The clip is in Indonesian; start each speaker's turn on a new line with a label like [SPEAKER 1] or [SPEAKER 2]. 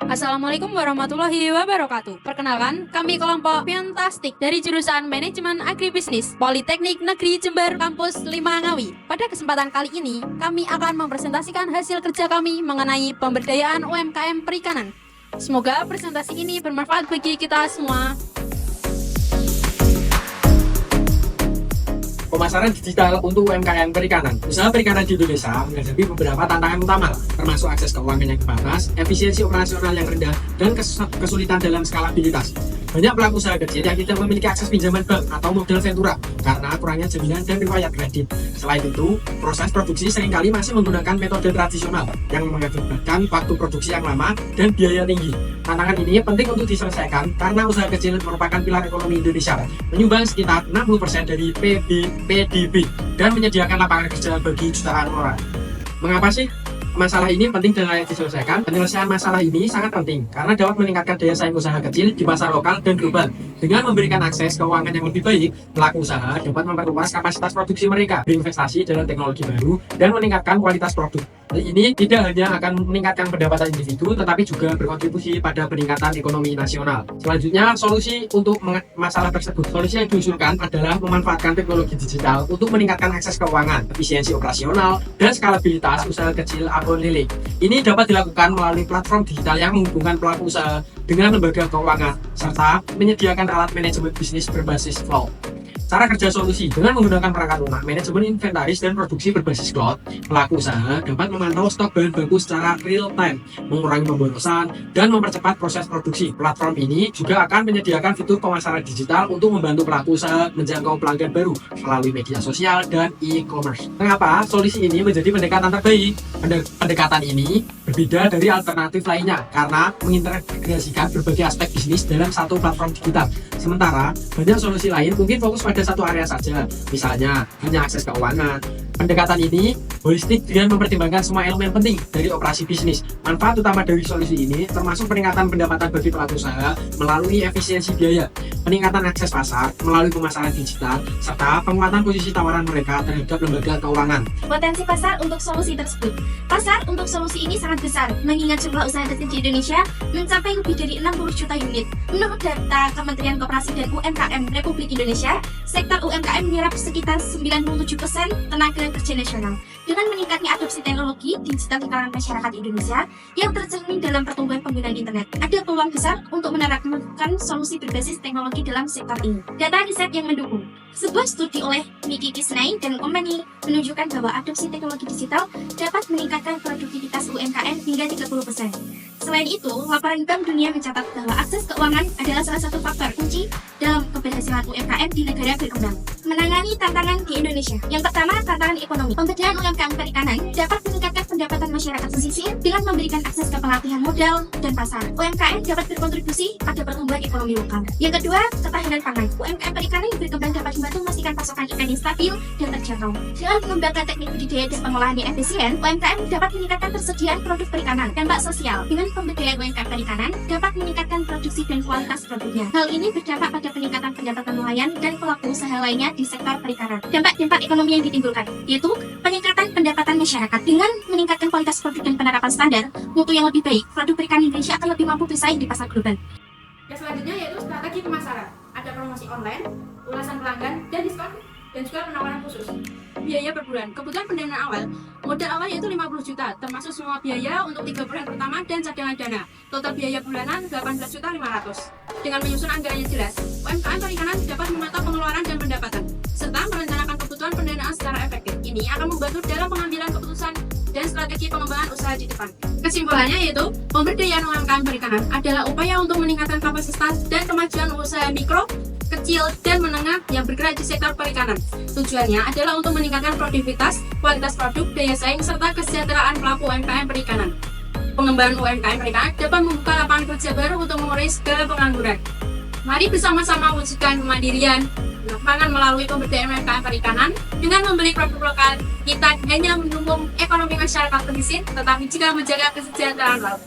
[SPEAKER 1] Assalamualaikum warahmatullahi wabarakatuh. Perkenalkan, kami kelompok Fantastik dari jurusan Manajemen Agribisnis Politeknik Negeri Jember Kampus 5 Ngawi. Pada kesempatan kali ini, kami akan mempresentasikan hasil kerja kami mengenai pemberdayaan UMKM perikanan. Semoga presentasi ini bermanfaat bagi kita semua.
[SPEAKER 2] Pemasaran digital untuk UMKM perikanan. Usaha perikanan di Indonesia menghadapi beberapa tantangan utama, termasuk akses keuangan yang terbatas, efisiensi operasional yang rendah, dan kesulitan dalam skalabilitas. Banyak pelaku usaha kecil yang tidak memiliki akses pinjaman bank atau modal ventura karena kurangnya jaminan dan riwayat kredit. Selain itu, proses produksi seringkali masih menggunakan metode tradisional yang mengakibatkan waktu produksi yang lama dan biaya tinggi. Tantangan ini penting untuk diselesaikan karena usaha kecil merupakan pilar ekonomi Indonesia, menyumbang sekitar 60% dari PDB dan menyediakan lapangan kerja bagi jutaan orang. Mengapa sih masalah ini penting dan layak diselesaikan? Penyelesaian masalah ini sangat penting karena dapat meningkatkan daya saing usaha kecil di pasar lokal dan global. Dengan memberikan akses keuangan yang lebih baik, pelaku usaha dapat memperluas kapasitas produksi mereka, berinvestasi dalam teknologi baru, dan meningkatkan kualitas produk. Ini tidak hanya akan meningkatkan pendapatan individu, tetapi juga berkontribusi pada peningkatan ekonomi nasional. Selanjutnya, solusi untuk masalah tersebut. Solusi yang diusulkan adalah memanfaatkan teknologi digital untuk meningkatkan akses keuangan, efisiensi operasional, dan skalabilitas usaha kecil atau lele. Ini dapat dilakukan melalui platform digital yang menghubungkan pelaku usaha dengan lembaga keuangan, serta menyediakan alat manajemen bisnis berbasis cloud. Cara kerja solusi dengan menggunakan perangkat lunak, manajemen inventaris, dan produksi berbasis cloud, pelaku usaha dapat memantau stok bahan baku secara real time, mengurangi pemborosan, dan mempercepat proses produksi. Platform ini juga akan menyediakan fitur pemasaran digital untuk membantu pelaku usaha menjangkau pelanggan baru melalui media sosial dan e-commerce. Mengapa solusi ini menjadi pendekatan terbaik? Pendekatan ini berbeda dari alternatif lainnya karena mengintegrasikan berbagai aspek bisnis dalam satu platform digital. Sementara banyak solusi lain mungkin fokus pada satu area saja, misalnya hanya akses keuangan. Pendekatan ini holistik dengan mempertimbangkan semua elemen penting dari operasi bisnis. Manfaat utama dari solusi ini termasuk peningkatan pendapatan bagi pelaku usaha melalui efisiensi biaya, peningkatan akses pasar melalui pemasaran digital, serta penguatan posisi tawaran mereka terhadap lembaga keuangan.
[SPEAKER 3] Potensi pasar untuk solusi tersebut. Pasar untuk solusi ini sangat besar, mengingat jumlah usaha kecil di Indonesia mencapai lebih dari 60 juta unit. Menurut data Kementerian Koperasi dan UMKM Republik Indonesia, sektor UMKM menyerap sekitar 97% tenaga kerja nasional. Dengan meningkatnya adopsi teknologi digital di kalangan masyarakat Indonesia yang tercermin dalam pertumbuhan penggunaan internet, ada peluang besar untuk menerapkan solusi berbasis teknologi dalam sektor ini. Data riset yang mendukung. Sebuah studi oleh Mickey Kisney dan Company menunjukkan bahwa adopsi teknologi digital dapat meningkatkan produktivitas UMKM hingga 30%. Selain itu, laporan Bank Dunia mencatat bahwa akses keuangan adalah salah satu faktor kunci dalam keberhasilan UMKM di negara berkembang. Menangani tantangan di Indonesia. Yang pertama, tantangan ekonomi. Pemberdayaan UMKM perikanan dapat meningkatkan pendapatan masyarakat pesisir dengan memberikan akses ke pelatihan modal dan pasar. UMKM dapat berkontribusi pada pertumbuhan ekonomi lokal. Yang kedua, ketahanan pangan. UMKM perikanan yang berkembang dapat membantu memastikan pasokan ikan yang stabil dan terjangkau. Dengan mengembangkan teknik budidaya dan pengolahan yang efisien, UMKM dapat meningkatkan persediaan produk perikanan. Dampak sosial. Dengan pemberdayaan UMKM perikanan dapat meningkatkan produksi dan kualitas produknya. Hal ini berdampak pada peningkatan pendapatan nelayan dan pelaku usaha lainnya di sektor perikanan. Dampak-dampak ekonomi yang ditimbulkan, yaitu peningkatan pendapatan masyarakat. Dengan meningkatkan kualitas produk dan penerapan standar mutu yang lebih baik, produk perikanan Indonesia akan lebih mampu bersaing di pasar global.
[SPEAKER 1] Yang selanjutnya yaitu strategi pemasaran. Ada promosi online, ulasan pelanggan, dan diskon, dan juga penawaran khusus. Biaya per bulan. Kebutuhan pendanaan awal. Modal awal yaitu 50 juta, termasuk semua biaya untuk 3 bulan pertama dan cadangan dana. Total biaya bulanan 18.500.000. Dengan menyusun anggaran yang jelas, UMKM perikanan dapat memantau pengeluaran dan pendapatan, serta merencanakan kebutuhan pendanaan secara efektif. Ini akan membantu dalam pengambilan keputusan dan strategi pengembangan usaha di depan. Kesimpulannya yaitu, pemberdayaan UMKM perikanan adalah upaya untuk meningkatkan kapasitas dan kemajuan usaha mikro, kecil, dan menengah yang bergerak di sektor perikanan. Tujuannya adalah untuk meningkatkan produktivitas, kualitas produk, daya saing, serta kesejahteraan pelaku UMKM perikanan. Pengembangan UMKM perikanan dapat membuka lapangan kerja baru untuk mengurai segala pengangguran. Mari bersama-sama wujudkan kemandirian pangan melalui pemberdayaan UMKM perikanan. Dengan membeli produk lokal, kita hanya mendukung ekonomi masyarakat pesisir, tetapi juga menjaga kesejahteraan laut.